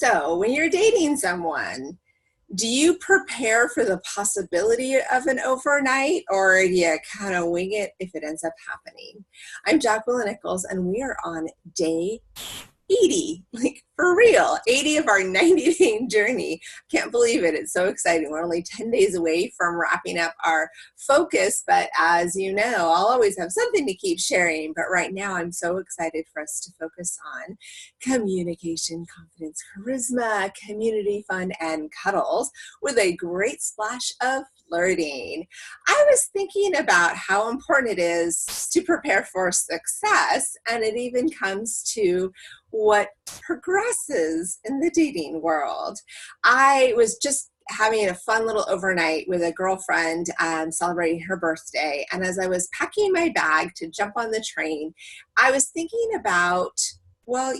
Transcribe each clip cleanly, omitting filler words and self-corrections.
So, when you're dating someone, do you prepare for the possibility of an overnight or do you kind of wing it if it ends up happening? I'm Jacqueline Nichols, and we are on day 80, like for real, 80 of our 90-day journey. Can't believe it. It's so exciting. We're only 10 days away from wrapping up our focus, but as you know, I'll always have something to keep sharing. But right now, I'm so excited for us to focus on communication, confidence, charisma, community, fun, and cuddles with a great splash of flirting. I was thinking about how important it is to prepare for success, and it even comes to what progresses in the dating world. I was just having a fun little overnight with a girlfriend celebrating her birthday. And as I was packing my bag to jump on the train, I was thinking about, well,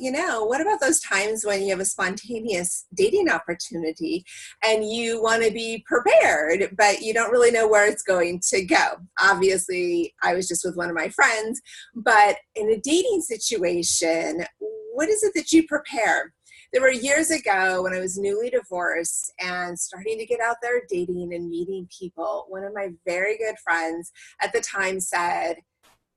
what about those times when you have a spontaneous dating opportunity and you want to be prepared, but you don't really know where it's going to go? Obviously, I was just with one of my friends, but in a dating situation, what is it that you prepare? There were years ago when I was newly divorced and starting to get out there dating and meeting people. One of my very good friends at the time said,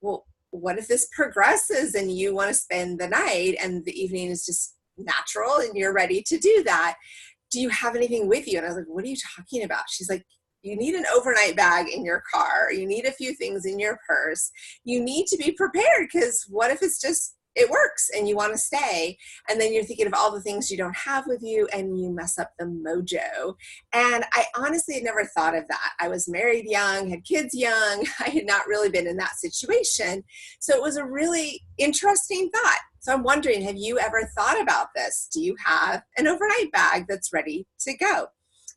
well, what if this progresses and you want to spend the night and the evening is just natural and you're ready to do that? Do you have anything with you? And I was like, what are you talking about? She's like, you need an overnight bag in your car. You need a few things in your purse. You need to be prepared because what if it works and you want to stay, and then you're thinking of all the things you don't have with you and you mess up the mojo. And I honestly had never thought of that. I was married young, had kids young. I had not really been in that situation. So it was a really interesting thought. So I'm wondering, have you ever thought about this? Do you have an overnight bag that's ready to go?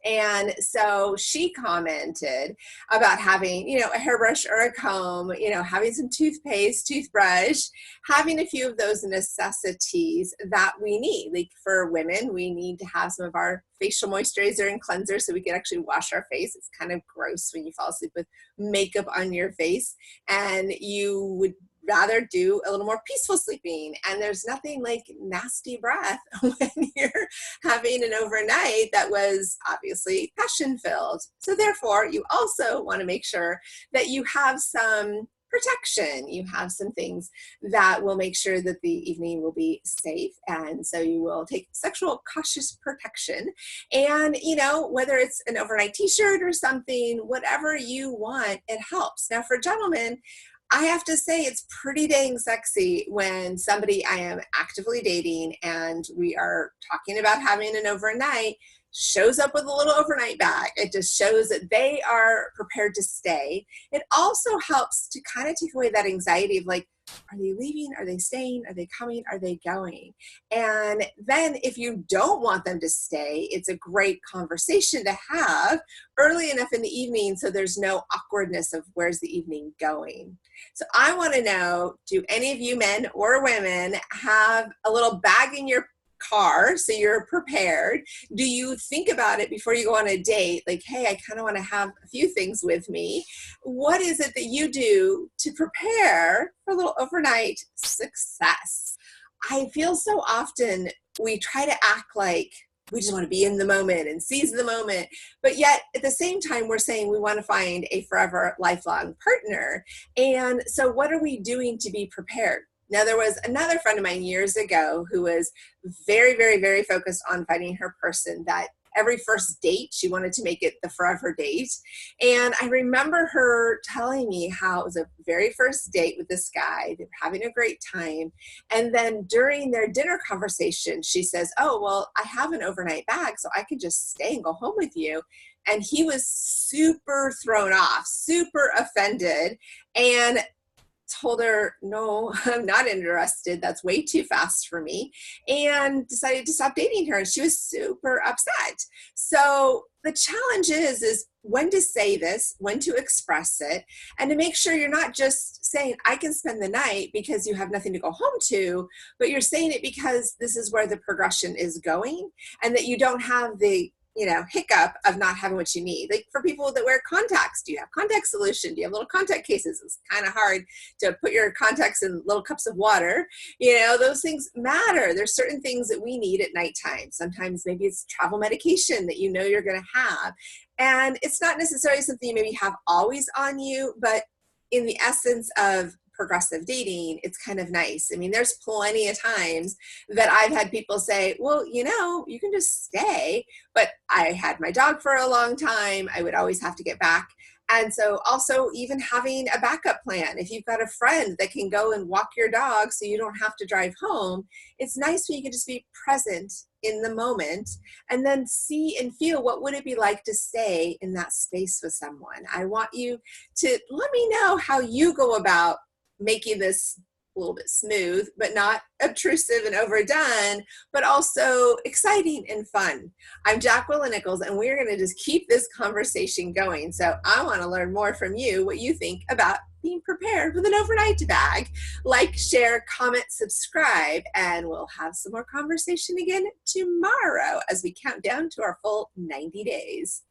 And so she commented about having, a hairbrush or a comb, having some toothpaste, toothbrush, having a few of those necessities that we need. Like for women, we need to have some of our facial moisturizer and cleanser so we can actually wash our face. It's kind of gross when you fall asleep with makeup on your face, and you would rather do a little more peaceful sleeping. And there's nothing like nasty breath when you're having an overnight that was obviously passion filled. So therefore, you also want to make sure that you have some protection. You have some things that will make sure that the evening will be safe. And so you will take sexual cautious protection. And, whether it's an overnight t-shirt or something, whatever you want, it helps. Now for gentlemen, I have to say it's pretty dang sexy when somebody I am actively dating and we are talking about having an overnight shows up with a little overnight bag. It just shows that they are prepared to stay. It also helps to kind of take away that anxiety of like, are they leaving? Are they staying? Are they coming? Are they going? And then if you don't want them to stay, it's a great conversation to have early enough in the evening so there's no awkwardness of where's the evening going. So I want to know, do any of you men or women have a little bag in your car so you're prepared? Do you think about it before you go on a date? Like, hey, I kind of want to have a few things with me. What is it that you do to prepare for a little overnight success? I feel so often we try to act like we just want to be in the moment and seize the moment. But yet at the same time, we're saying we want to find a forever lifelong partner. And so what are we doing to be prepared? Now, there was another friend of mine years ago who was very, very, very focused on finding her person, that every first date, she wanted to make it the forever date. And I remember her telling me how it was a very first date with this guy. They were having a great time. And then during their dinner conversation, she says, oh, well, I have an overnight bag, so I can just stay and go home with you. And he was super thrown off, super offended, and told her, no, I'm not interested. That's way too fast for me, and decided to stop dating her. And she was super upset. So the challenge is when to say this, when to express it, and to make sure you're not just saying, I can spend the night because you have nothing to go home to, but you're saying it because this is where the progression is going, and that you don't have the hiccup of not having what you need. Like for people that wear contacts, do you have contact solution? Do you have little contact cases? It's kind of hard to put your contacts in little cups of water. Those things matter. There's certain things that we need at nighttime. Sometimes maybe it's travel medication that you're going to have. And it's not necessarily something you maybe have always on you, but in the essence of progressive dating, it's kind of nice. I mean, there's plenty of times that I've had people say, well, you can just stay, but I had my dog for a long time. I would always have to get back. And so also even having a backup plan, if you've got a friend that can go and walk your dog so you don't have to drive home, it's nice when you can just be present in the moment and then see and feel what would it be like to stay in that space with someone. I want you to let me know how you go about making this a little bit smooth, but not obtrusive and overdone, but also exciting and fun. I'm Jacqueline Nichols, and we're going to just keep this conversation going. So I want to learn more from you, what you think about being prepared with an overnight bag. Like, share, comment, subscribe, and we'll have some more conversation again tomorrow as we count down to our full 90 days.